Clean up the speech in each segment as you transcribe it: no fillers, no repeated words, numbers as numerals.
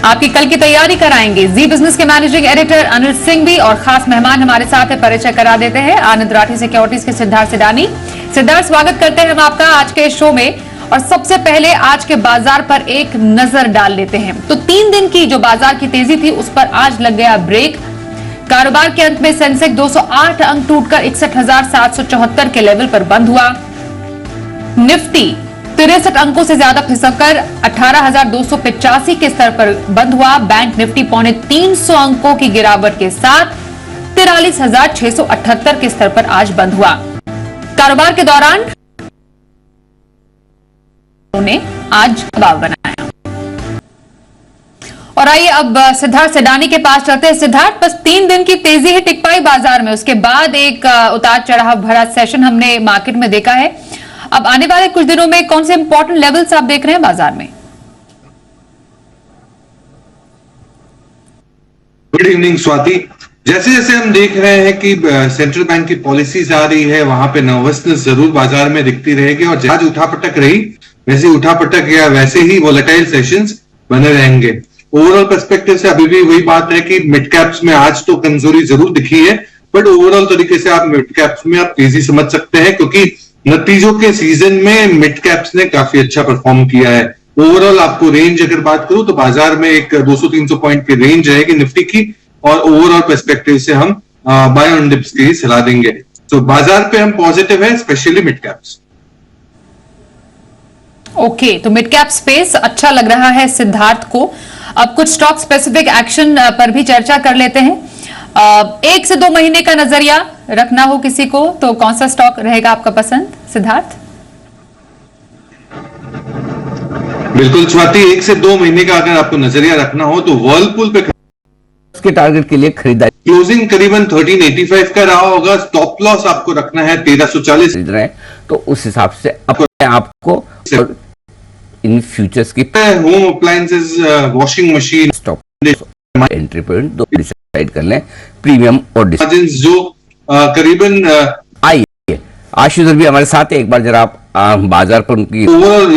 आपकी कल की तैयारी कराएंगे जी बिजनेस के मैनेजिंग एडिटर अनिल सिंह भी, और खास मेहमान हमारे साथ है। परिचय करा देते हैं आनंद राठी सिक्योरिटीज के सिद्धार्थ सिडानी। सिद्धार्थ, स्वागत करते हैं हम आपका आज के शो में। और सबसे पहले आज के बाजार पर एक नजर डाल लेते हैं। तो 3 दिन की जो बाजार की तेजी थी उस पर आज लग गया ब्रेक। कारोबार के अंत में सेंसेक्स 208 अंक टूटकर 61,774 के लेवल पर बंद हुआ। निफ्टी 63 अंकों से ज्यादा खिसककर 18,285 के स्तर पर बंद हुआ। बैंक निफ्टी 350 अंकों की गिरावट के साथ 43,678 के स्तर पर आज बंद हुआ। कारोबार के दौरान ने आज दबाव बनाया। और आइए अब सिद्धार्थ सिडानी के पास चलते हैं। सिद्धार्थ, बस 3 दिन की तेजी ही टिक पाई बाजार में, उसके बाद एक उतार चढ़ाव भरा सेशन हमने मार्केट में देखा है। अब आने वाले कुछ दिनों में कौन से इंपॉर्टेंट लेवल्स आप देख रहे हैं बाजार में? Good evening Swati. जैसे जैसे हम देख रहे हैं कि सेंट्रल बैंक की पॉलिसीज आ रही है, वहां पे नर्वसनेस जरूर बाजार में दिखती रहेगी और आज उठापटक रही वैसे उठापटक या वैसे ही वोलेटाइल सेशंस बने रहेंगे। ओवरऑल पर्सपेक्टिव से अभी भी वही बात है कि मिड कैप्स में आज तो कमजोरी जरूर दिखी है, बट ओवरऑल तरीके से आप मिड कैप्स में आप तेजी समझ सकते हैं, क्योंकि नतीजों के सीजन में मिड कैप्स ने काफी अच्छा परफॉर्म किया है। ओवरऑल आपको रेंज अगर बात करूं तो बाजार में एक 200-300 पॉइंट की रेंज रहेगी निफ्टी की, और ओवरऑल पर्सपेक्टिव से हम बाय ऑन डिप्स की सलाह देंगे। तो बाजार पे हम पॉजिटिव है, स्पेशली मिड कैप्स। ओके, तो मिड कैप स्पेस अच्छा लग रहा है सिद्धार्थ को। अब कुछ स्टॉक स्पेसिफिक एक्शन पर भी चर्चा कर लेते हैं। 1 से 2 महीने का नजरिया रखना हो किसी को तो कौन सा स्टॉक रहेगा आपका पसंद, सिद्धार्थ? बिल्कुल स्वाति, 1 से 2 महीने का अगर आपको नजरिया रखना हो तो वर्लपूल पे उसके टारगेट के लिए खरीदारी क्लोजिंग करीबन 1385 का रहा होगा। स्टॉप लॉस आपको रखना है 1340 खरीद रहे हैं, तो उस हिसाब से आपको इन फ्यूचर्स की home appliances, washing machine, stock entry point दो डिसाइड कर लें, प्रीमियम और मार्जिन्स जो करीबन आइए आशीष भी हमारे साथ है। एक बार जरा आप बाजार पर उनकी ओवरऑल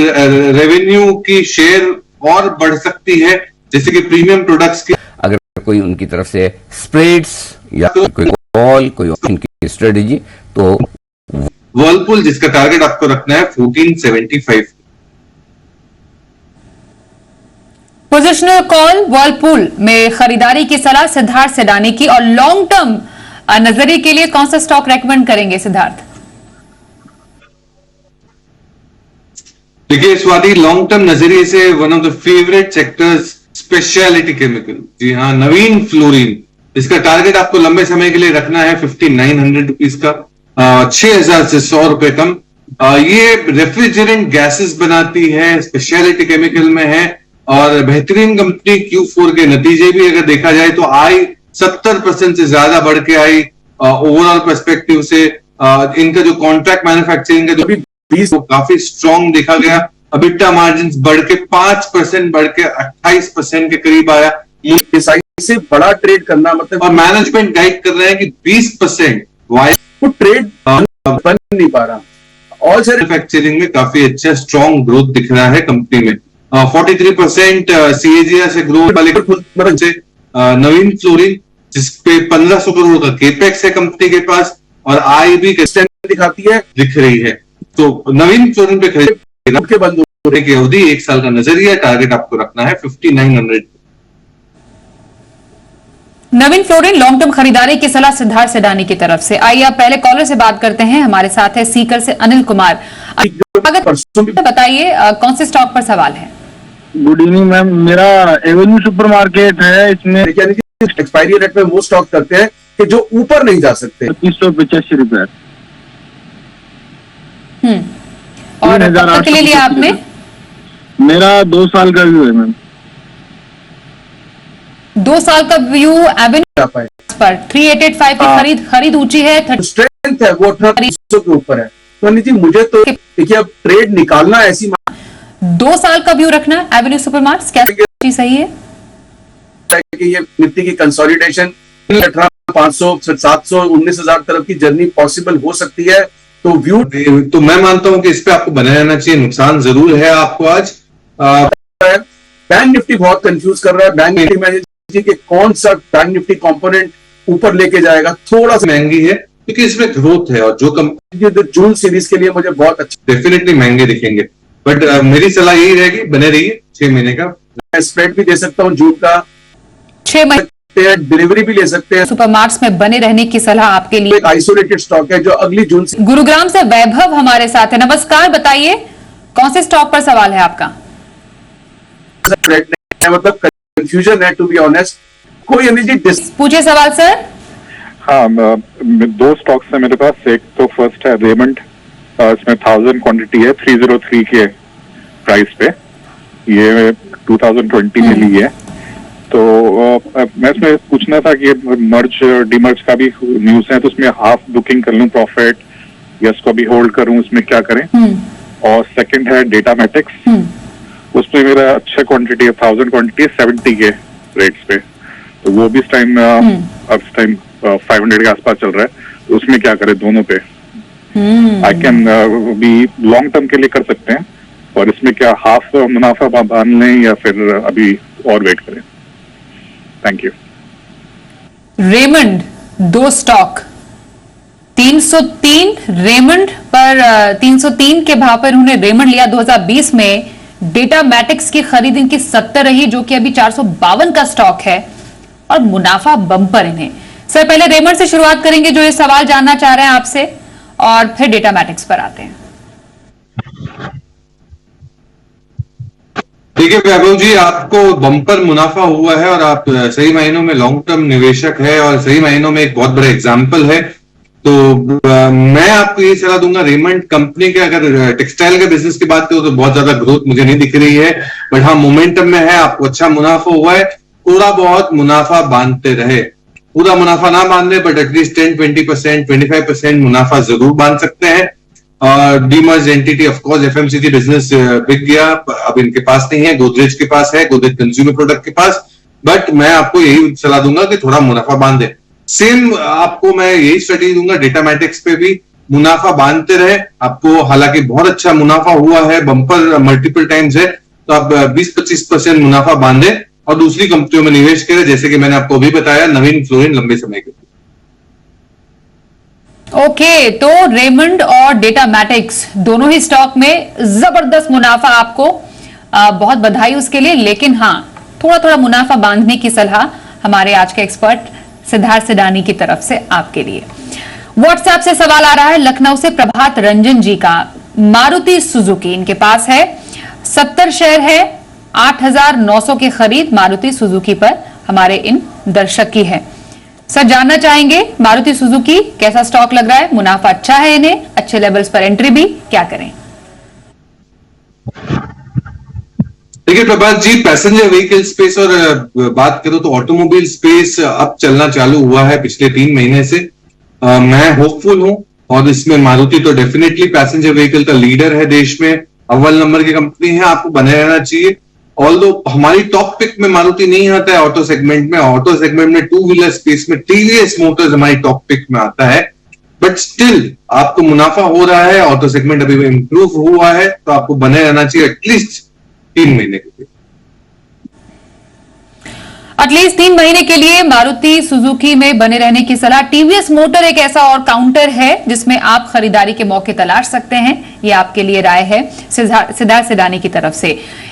रेवेन्यू की शेयर और बढ़ सकती है, जैसे कि प्रीमियम प्रोडक्ट्स की अगर कोई उनकी तरफ से स्प्रेड्स या कोई कॉल कोई ऑप्शन की स्ट्रेटेजी, तो वर्लपूल जिसका टारगेट आपको रखना है 1475। पोजिशनल कॉल वर्लपूल में खरीदारी की सलाह सिद्धार्थ सिडानी की। और लॉन्ग टर्म नजरिए के लिए कौन सा स्टॉक रेकमेंड करेंगे सिद्धार्थ? देखिए स्वाति, लॉन्ग टर्म नजरिए से one of the favourite sectors speciality chemical, जी हाँ, नवीन फ्लोरीन, इसका टारगेट आपको लंबे समय के लिए रखना है 5900 रुपीज का, 6000 से 100 रुपए कम। ये रेफ्रिजरेंट गैसेस बनाती है, स्पेशलिटी केमिकल में है और बेहतरीन कंपनी। Q4 के नतीजे भी अगर देखा जाए तो आई 70% से ज्यादा बढ़ के आई। ओवरऑल पर्सपेक्टिव से इनका जो कॉन्ट्रैक्ट मैन्युफैक्चरिंग का जो भी 20 काफी स्ट्रॉन्ग देखा गया। अबिटा मार्जिन बढ़ के 5% बढ़ के 28% के करीब आया। से बड़ा ट्रेड करना मतलब, और मैनेजमेंट गाइड कर रहे हैं कि 20% वो ट्रेड बन नहीं पा रहा। और मैन्युफैक्चरिंग में काफी अच्छा स्ट्रॉन्ग ग्रोथ दिख रहा है कंपनी में। 43% CAGR से ग्रोथ वाले से नवीन फ्लोरिन जिसपे 1500 करोड़ का केपेक्स है कंपनी के पास, और आई भी दिखाती है दिख रही है। तो नवीन फ्लोरिन पे खरीद के बंद होने की अवधि 1 साल का नजरिया, टारगेट आपको रखना है 5900। नवीन फ्लोरिन लॉन्ग टर्म खरीदारी की सलाह सिद्धार्थ सिडानी की तरफ से। आइए आप पहले कॉलर से बात करते हैं। हमारे साथ है सीकर से अनिल कुमार। बताइए कौन से स्टॉक पर सवाल है? गुड इवनिंग मैम, मेरा एवेन्यू सुपरमार्केट है। इसमें एक्सपायरी रेट में वो स्टॉक करते हैं कि जो ऊपर नहीं जा सकते। 385 रुपए। और कब के लिए लिया आपने? मेरा 2 साल का व्यू है मैम। 2 साल का व्यू एवेन्यू पर 3885 की खरीद ऊंची है। स्ट्रेंथ है वो 1800 के ऊपर है। तो नीति मुझे तो देखिए, अब ट्रेड निकालना ऐसी 2 साल का व्यू रखना एवेन्यू सुपरमार्ट्स, क्या सही है कि ये निफ्टी की कंसोलिडेशन 18,500 700 19,000 तरफ की जर्नी पॉसिबल हो सकती है। तो व्यू तो मैं मानता हूं कि इस पे आपको बना रहना चाहिए। नुकसान जरूर है आपको आज, बैंक निफ्टी बहुत कंफ्यूज कर रहा है। बैंक निफ्टी में कि कौन सा बैंक निफ्टी कंपोनेंट ऊपर लेके जाएगा, थोड़ा सा महंगी है क्योंकि इसमें ग्रोथ है और जो कंपनी जून सीरीज के लिए मुझे बहुत अच्छा डेफिनेटली महंगे दिखेंगे। बट मेरी सलाह यही रहेगी, बने रहिए 6 महीने का। स्प्रेड भी दे सकता हूँ जून का, 6 महीने डिलीवरी भी ले सकते हैं। सुपरमार्ट्स में बने रहने की सलाह आपके लिए। एक आइसोलेटेड स्टॉक है जो अगली जून से। गुरुग्राम से वैभव हमारे साथ है। नमस्कार, बताइए कौन से स्टॉक पर सवाल है आपका? मतलब कंफ्यूजन है टू बी ऑनेस्ट। कोई एनर्जी पूछिए सवाल सर। हाँ, 2 स्टॉक्स है मेरे पास। एक तो फर्स्ट है रेमंड, इसमें 1000 क्वांटिटी है 303 के प्राइस पे, ये 2020 में ली है। तो मैं इसमें पूछना था कि मर्ज डीमर्ज का भी न्यूज है, तो उसमें हाफ बुकिंग कर लूं प्रॉफिट या इसको भी होल्ड करूं, उसमें क्या करें? और सेकंड है डेटामेटिक्स, उसमें मेरा अच्छा क्वांटिटी है 1000 क्वांटिटी है 70 के रेट्स पे, तो वो भी इस टाइम 500 के आसपास चल रहा है, तो उसमें क्या करें दोनों पे? आई कैन भी लॉन्ग टर्म के लिए कर सकते हैं, और इसमें क्या हाफ मुनाफा बांध लें या फिर अभी और वेट करें? Thank you. Raymond 2 stock 303 Raymond पर 303 के भाव पर उन्होंने रेमंड लिया 2020 में। डेटामैटिक्स की खरीद इनकी 70 रही, जो कि अभी 452 का स्टॉक है, और मुनाफा बम्पर इन्हें। सर पहले रेमंड से शुरुआत करेंगे जो ये सवाल जानना चाह रहे हैं आपसे, और फिर डेटामैटिक्स पर आते हैं। ठीक है वैभव जी, आपको बम्पर मुनाफा हुआ है और आप सही मायनों में लॉन्ग टर्म निवेशक है और सही मायनों में एक बहुत बड़ा एग्जाम्पल है। तो मैं आपको ये सलाह दूंगा, रेमंड कंपनी के अगर टेक्सटाइल के बिजनेस की बात करो तो बहुत ज्यादा ग्रोथ मुझे नहीं दिख रही है, बट हाँ मोमेंटम में है, आपको अच्छा मुनाफा हुआ है। थोड़ा बहुत मुनाफा बांधते रहे, पूरा मुनाफा ना बांध ले बट एटलीस्ट 10-20%, 25% मुनाफा जरूर बांध सकते हैं। Demerge entity of course FMCG business बिक गया, अब इनके पास नहीं है, गोदरेज के पास है, गोदरेज कंज्यूमर प्रोडक्ट के पास, बट मैं आपको यही सलाह दूंगा कि थोड़ा मुनाफा बांधे। सेम आपको मैं यही स्ट्रेटेजी दूंगा डेटामैटिक्स पे भी, मुनाफा बांधते रहे। आपको हालांकि बहुत अच्छा मुनाफा हुआ है, बम्पर मल्टीपल टाइम्स है, तो आप 20-25% मुनाफा बांधे और दूसरी कंपनियों में निवेश करें, जैसे कि मैंने आपको अभी बताया नवीन फ्लोरिन लंबे समय के। ओके, तो रेमंड और डेटामैटिक्स दोनों ही स्टॉक में जबरदस्त मुनाफा आपको, बहुत बधाई उसके लिए। लेकिन हाँ, थोड़ा थोड़ा मुनाफा बांधने की सलाह हमारे आज के एक्सपर्ट सिद्धार्थ सिडानी की तरफ से आपके लिए। व्हाट्सएप से सवाल आ रहा है लखनऊ से प्रभात रंजन जी का। मारुति सुजुकी इनके पास है, 70 शेयर है, 8,900 की खरीद मारुति सुजुकी पर हमारे इन दर्शक की है। सर जानना चाहेंगे मारुति सुजुकी कैसा स्टॉक लग रहा है, मुनाफा अच्छा है इन्हें, अच्छे लेवल्स पर एंट्री भी, क्या करें? देखिए प्रभात जी, पैसेंजर व्हीकल स्पेस और बात करूं तो ऑटोमोबाइल स्पेस अब चलना चालू हुआ है पिछले 3 महीने से। मैं होपफुल हूं, और इसमें मारुति तो डेफिनेटली पैसेंजर व्हीकल का लीडर है देश में, अव्वल नंबर की कंपनी है, आपको बने रहना चाहिए। ऑल्दो हमारी टॉप पिक में मारुति नहीं आता है ऑटो सेगमेंट में, ऑटो सेगमेंट में 2 व्हीलर स्पेस में टीवीएस मोटर्स हमारी टॉप पिक में आता है, बट स्टिल आपको मुनाफा हो रहा है, ऑटो सेगमेंट अभी इंप्रूव हुआ है, तो आपको बने रहना चाहिए एटलीस्ट 3 महीने के लिए। एटलीस्ट 3 महीने के लिए मारुति सुजुकी में बने रहने की सलाह। टीवीएस मोटर एक ऐसा और काउंटर है जिसमें आप खरीदारी के मौके तलाश सकते हैं, ये आपके लिए राय है सिद्धार्थ सिडानी की तरफ से।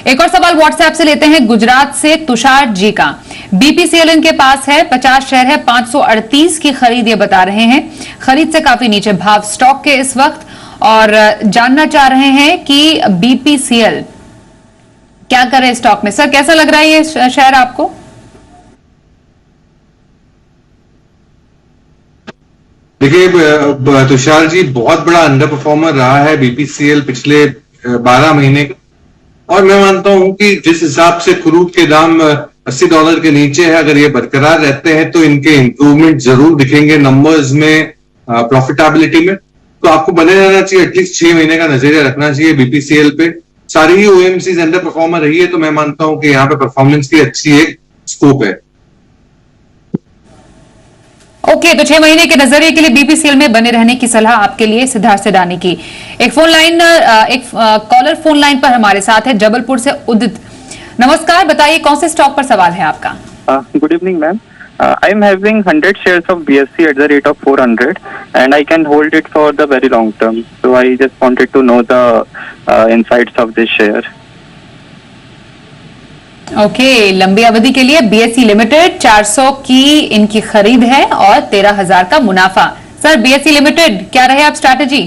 एक और सवाल व्हाट्सएप से लेते हैं गुजरात से तुषार जी का। बीपीसीएल इनके पास है, 50 शेयर है, 538 की खरीद ये बता रहे हैं, खरीद से काफी नीचे भाव स्टॉक के इस वक्त, और जानना चाह रहे हैं कि बीपीसीएल क्या करे स्टॉक में। सर कैसा लग रहा है ये शेयर आपको? देखिए तुषार जी, बहुत बड़ा अंडर परफॉर्मर रहा है बीपीसीएल पिछले 12 महीने का, और मैं मानता हूं कि जिस हिसाब से क्रूड के दाम $80 के नीचे है, अगर ये बरकरार रहते हैं तो इनके इंप्रूवमेंट जरूर दिखेंगे नंबर्स में, प्रॉफिटेबिलिटी में। तो आपको बने रहना चाहिए, एटलीस्ट 6 महीने का नजरिया रखना चाहिए बीपीसीएल पे। सारी ही ओएमसीज अंडर परफॉर्मर रही है, तो मैं मानता हूं कि यहाँ पे परफॉर्मेंस की अच्छी एक स्कोप है। ओके, तो 6 महीने के नजरिए के लिए बीपीसीएल में बने रहने की सलाह आपके लिए सिद्धार्थ सिडानी की। एक कॉलर फोन लाइन पर हमारे साथ है जबलपुर से उदित। नमस्कार, बताइए कौन से स्टॉक पर सवाल है आपका? Good evening, ma'am. I am having 100 shares of BSC at the rate of 400, and I can hold it for the very long term. So I just wanted to know the insights of this share. Okay, लंबी अवधि के लिए BSc limited 400 की इनकी खरीद है और 13,000 का मुनाफा। सर, बीएससी लिमिटेड क्या रहे आप स्ट्रैटेजी?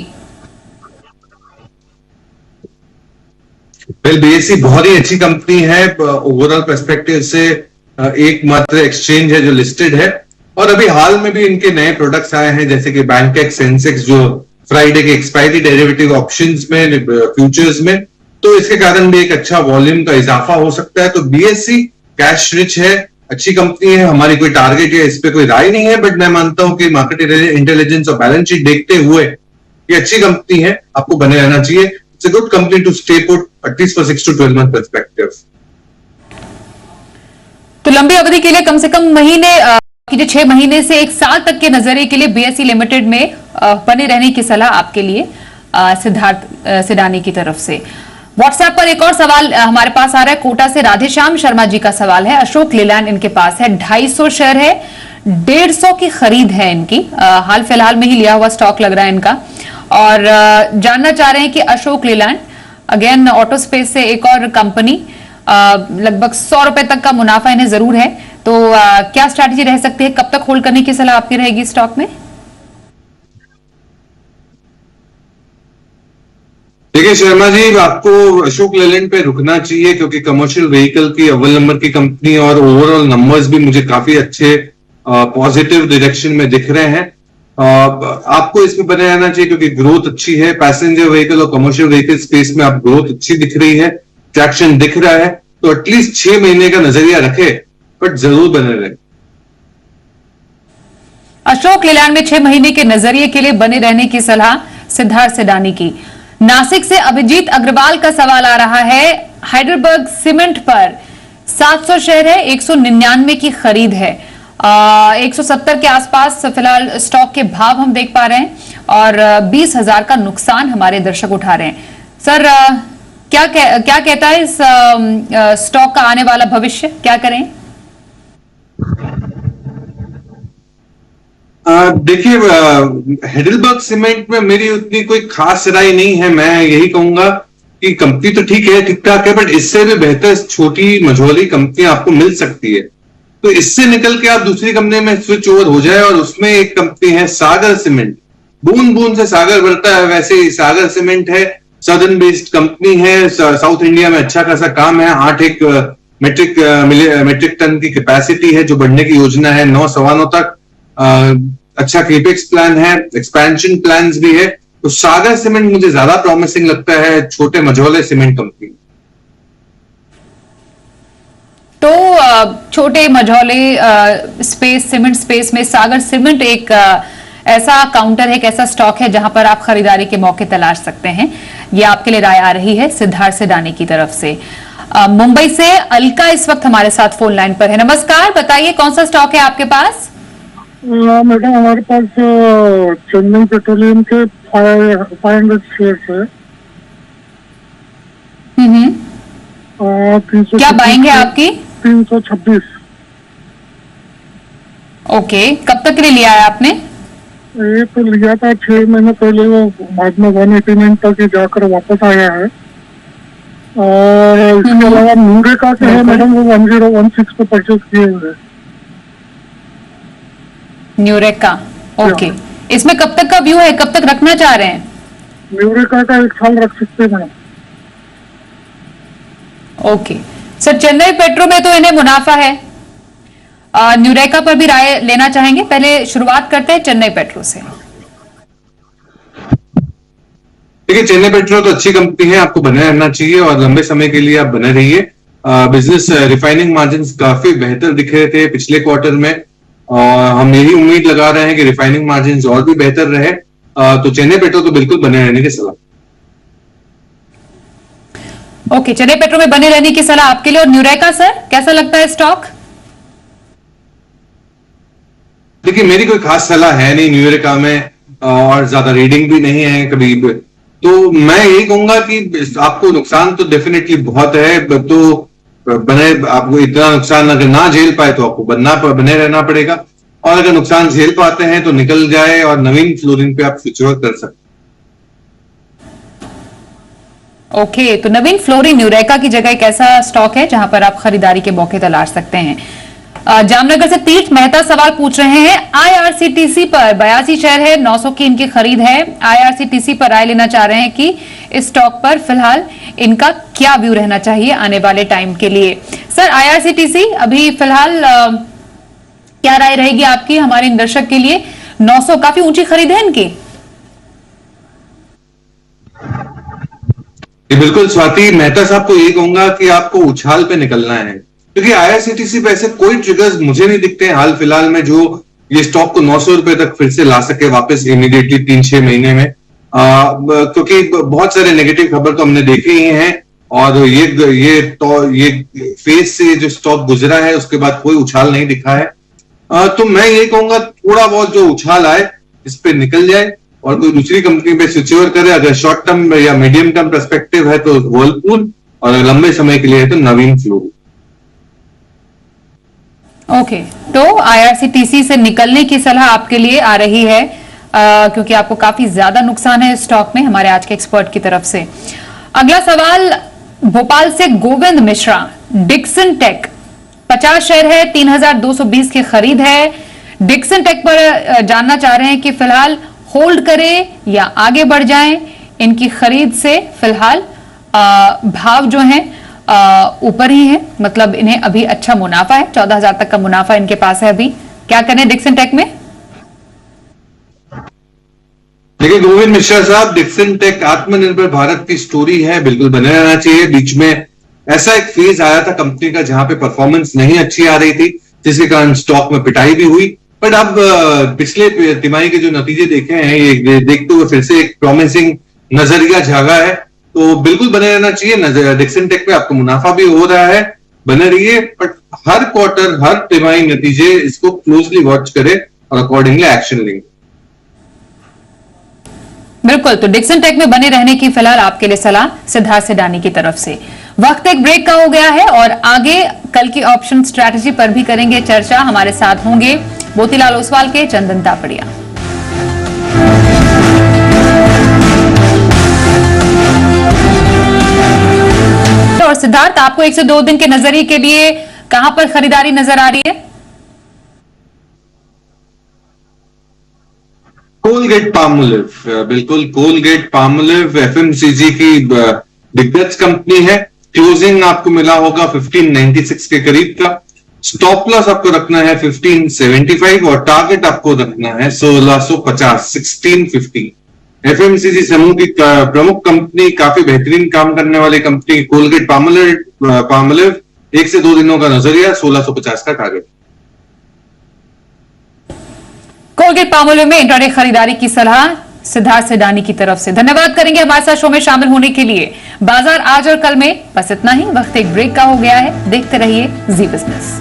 वेल, बीएससी बहुत ही अच्छी कंपनी है ओवरऑल पर्सपेक्टिव से, एकमात्र एक्सचेंज है जो लिस्टेड है, और अभी हाल में भी इनके नए प्रोडक्ट्स आए हैं जैसे कि बैंकेक्स सेंसेक्स जो फ्राइडे के एक्सपायरी डेरिवेटिव ऑप्शंस में, फ्यूचर्स में, तो इसके कारण भी एक अच्छा वॉल्यूम का इजाफा हो सकता है। तो बीएससी कैश रिच है, अच्छी कंपनी है, हमारी कोई टारगेट या इस पे कोई राय नहीं है, बट मैं मानता हूं कि मार्केट इंटेलिजेंस और बैलेंस शीट देखते हुए ये अच्छी कंपनी है, आपको बने रहना चाहिए। It's a good company to stay put at least for 6 to 12 month perspective. तो लंबी अवधि के लिए कम से कम महीने कीजिए 6 महीने से 1 साल तक के नजरिए के लिए बीएससी लिमिटेड में बने रहने की सलाह आपके लिए सिद्धार्थ सिडानी की तरफ से। व्हाट्सएप पर एक और सवाल हमारे पास आ रहा है, कोटा से राधेश्याम शर्मा जी का सवाल है। अशोक लेलैंड इनके पास है, 250 शेयर है, 150 की खरीद है इनकी, हाल फिलहाल में ही लिया हुआ स्टॉक लग रहा है इनका, और जानना चाह रहे हैं कि Ashok Leyland again auto space से एक और कंपनी, लगभग 100 रुपए तक का मुनाफा इन्हें जरूर है, तो क्या स्ट्रैटेजी रह सकती है, कब तक होल्ड करने की सलाह आपकी रहेगी स्टॉक में? देखिए शर्मा जी, आपको अशोक लेलैंड पे रुकना चाहिए क्योंकि कमर्शियल व्हीकल की अव्वल नंबर की कंपनी और ओवरऑल नंबर्स भी मुझे काफी अच्छे पॉजिटिव डायरेक्शन में दिख रहे हैं। आपको इसमें बने रहना चाहिए क्योंकि ग्रोथ अच्छी है, पैसेंजर व्हीकल और कमर्शियल व्हीकल स्पेस में आप ग्रोथ अच्छी दिख रही है, ट्रैक्शन दिख रहा है, तो एटलीस्ट 6 महीने का नजरिया रखे, बट जरूर बने रहे। अशोक लेलैंड में 6 महीने के नजरिए के लिए बने रहने की सलाह सिद्धार्थ सिडानी की। नासिक से अभिजीत अग्रवाल का सवाल आ रहा है, हाइडलबर्ग सीमेंट पर 700 शेयर है, 199 की खरीद है, 170 के आसपास फिलहाल स्टॉक के भाव हम देख पा रहे हैं, और 20,000 का नुकसान हमारे दर्शक उठा रहे हैं। सर, क्या कहता है इस स्टॉक का आने वाला भविष्य, क्या करें? देखिए, हेडलबर्ग सीमेंट में मेरी उतनी कोई खास राय नहीं है। मैं यही कहूंगा कि कंपनी तो ठीक है, ठीक ठाक है, बट इससे भी बेहतर छोटी मझोली कंपनियां आपको मिल सकती है, तो इससे निकल के आप दूसरी कंपनी में स्विच ओवर हो जाए। और उसमें एक कंपनी है सागर सीमेंट, बूंद बूंद से सागर बढ़ता है, वैसे ही सागर सीमेंट है, सदर्न बेस्ड कंपनी है, साउथ इंडिया में अच्छा खासा काम है, 8 मेट्रिक टन की कैपेसिटी है जो बढ़ने की योजना है 9 सवा 9 तक, अच्छा केपेक्स प्लान है, एक्सपेंशन प्लान्स भी है, तो सागर सीमेंट मुझे ज्यादा प्रॉमिसिंग लगता है छोटे मझोले सीमेंट कंपनी। तो छोटे मझौले स्पेस, सीमेंट स्पेस में सागर सीमेंट एक ऐसा काउंटर है, एक ऐसा स्टॉक है जहां पर आप खरीदारी के मौके तलाश सकते हैं। ये आपके लिए राय आ रही है सिद्धार्थ सिडानी की तरफ से। मुंबई से अलका इस वक्त हमारे साथ फोन लाइन पर है। नमस्कार, बताइए कौन सा स्टॉक है आपके पास? मैडम, हमारे पास चेन्नई पेट्रोलियम के 500 शेयर्स है। क्या बाइंग है आपकी? 326। ओके, कब तक के लिए लिया है आपने? ये तो लिया था 6 महीने पहले, वो बाद में 189 तक जाकर वापस आया है। और इसके अलावा न्यूरेका के है मैडम, वो 1016 पे परचेज किए हुए हैं। न्यूरेका, ओके, इसमें कब तक का व्यू है, कब तक रखना चाह रहे हैं? न्यूरेका का 1 साल रख सकते हैं madam. Okay sir, Chennai petro में तो इन्हें मुनाफा है, न्यूरेका पर भी राय लेना चाहेंगे? पहले शुरुआत करते हैं चेन्नई पेट्रो से। देखिए, चेन्नई पेट्रो तो अच्छी कंपनी है, आपको बने रहना चाहिए और लंबे समय के लिए आप बने रहिए। बिजनेस रिफाइनिंग मार्जिन्स काफी बेहतर दिख रहे थे पिछले क्वार्टर में, और हम यही उम्मीद लगा रहे हैं कि रिफाइनिंग मार्जिन्स और भी बेहतर रहे, तो चेन्नई पेट्रो तो बिल्कुल बने रहने की सलाह। ओके, चेन्नई पेट्रो में बने रहने की सलाह आपके लिए। और न्यूरेका सर, कैसा लगता है स्टॉक? देखिए, मेरी कोई खास सलाह है नहीं न्यूरेका में, और ज्यादा रीडिंग भी नहीं है कभी, तो मैं यही कहूंगा कि आपको नुकसान तो डेफिनेटली बहुत है, तो आपको इतना नुकसान अगर ना झेल पाए तो आपको बने रहना पड़ेगा, और अगर नुकसान झेल पाते हैं तो निकल जाए और नवीन फ्लोरिन पे आप स्विच ओवर कर सकते। ओके, तो नवीन फ्लोरिन यूरेका की जगह एक ऐसा स्टॉक है जहां पर आप खरीदारी के मौके तलाश सकते हैं। जामनगर से तीर्थ मेहता सवाल पूछ रहे हैं, आईआरसीटीसी पर 82 शेयर है, 900 की इनकी खरीद है। आईआरसीटीसी पर राय लेना चाह रहे हैं कि इस स्टॉक पर फिलहाल इनका क्या व्यू रहना चाहिए आने वाले टाइम के लिए। सर, आईआरसीटीसी अभी फिलहाल क्या राय रहेगी आपकी हमारे दर्शक के लिए? 900 काफी ऊंची खरीद है इनकी। बिल्कुल स्वाति, मेहता साहब को यही कहूंगा कि आपको उछाल पे निकलना है, क्योंकि आईआरसीटीसी पे ऐसे कोई ट्रिगर्स मुझे नहीं दिखते हैं हाल फिलहाल में जो ये स्टॉक को 900 रुपए तक फिर से ला सके वापस इमीडिएटली 3-6 महीने में। क्योंकि बहुत सारे नेगेटिव खबर तो हमने देखे ही हैं, और ये फेज से जो स्टॉक गुजरा है उसके बाद कोई उछाल नहीं दिखा है। तो मैं ये कहूंगा थोड़ा बहुत जो उछाल आए इस पे निकल जाए और कोई दूसरी कंपनी पे स्विच ओवर करे। अगर शॉर्ट टर्म या मीडियम टर्म पर्सपेक्टिव है तो वर्लपूल, और लंबे समय के लिए है तो नवीन फ्लोरिन। ओके, तो आईआरसीटीसी से निकलने की सलाह आपके लिए आ रही है, क्योंकि आपको काफी ज्यादा नुकसान है स्टॉक में, हमारे आज के एक्सपर्ट की तरफ से। अगला सवाल भोपाल से Govind Mishra, Dixon Tech 50 share है, 3220 की खरीद है। डिक्सन टेक पर जानना चाह रहे हैं कि फिलहाल होल्ड करें या आगे बढ़ जाएं। इनकी खरीद से फिलहाल भाव जो है ऊपर ही है, मतलब इन्हें अभी अच्छा मुनाफा है, 14,000 तक का मुनाफा इनके पास है अभी। क्या करें डिक्सन टेक में? देखिए गोविंद मिश्रा साहब, डिक्सन टेक आत्मनिर्भर भारत की स्टोरी है, बिल्कुल बने रहना चाहिए। बीच में ऐसा एक फेज आया था कंपनी का जहां पे परफॉर्मेंस नहीं अच्छी आ रही थी, जिसके कारण स्टॉक में पिटाई भी हुई, बट अब पिछले तिमाही के जो नतीजे देखे हैं ये देखते हुए फिर से एक प्रॉमिसिंग नजरिया जागा है, तो बिल्कुल बने रहना चाहिए। डिक्सन टेक पे आपको मुनाफा भी हो रहा है, बने रहिए, बट हर क्वार्टर हर तिमाही नतीजे इसको क्लोजली वॉच करें और अकॉर्डिंगली एक्शन लेंगे। बिल्कुल, तो डिक्सन टेक में बने रहने की फिलहाल आपके लिए सलाह सिद्धार्थ सिडानी की तरफ से। वक्त एक ब्रेक का हो गया है और आगे कल की ऑप्शन स्ट्रैटेजी पर भी करेंगे चर्चा। हमारे साथ होंगे मोतीलाल ओसवाल के चंदन तापड़िया। और सिद्धार्थ, आपको 1 से 2 दिन के नजरिए के लिए कहां पर खरीदारी नजर आ रही है? कोलगेट पामोलिव, बिल्कुल कोलगेट पामोलिव एफएमसीजी की दिग्गज कंपनी है। क्लोजिंग आपको मिला होगा 1596 के करीब का। स्टॉप लॉस आपको रखना है 1575 और टारगेट आपको रखना है 1650, 1650। एफएमसीजी समूह की प्रमुख कंपनी, काफी बेहतरीन काम करने वाली कंपनी कोलगेट पामोलिव 1 से 2 दिनों का नजरिया 1650 का टारगेट। कोलगेट पामोलिव में इंट्राडे खरीदारी की सलाह सिद्धार्थ सिडानी की तरफ से। धन्यवाद करेंगे हमारे साथ शो में शामिल होने के लिए। बाजार आज और कल में बस इतना ही। वक्त एक ब्रेक का हो गया है, देखते रहिए जी बिजनेस।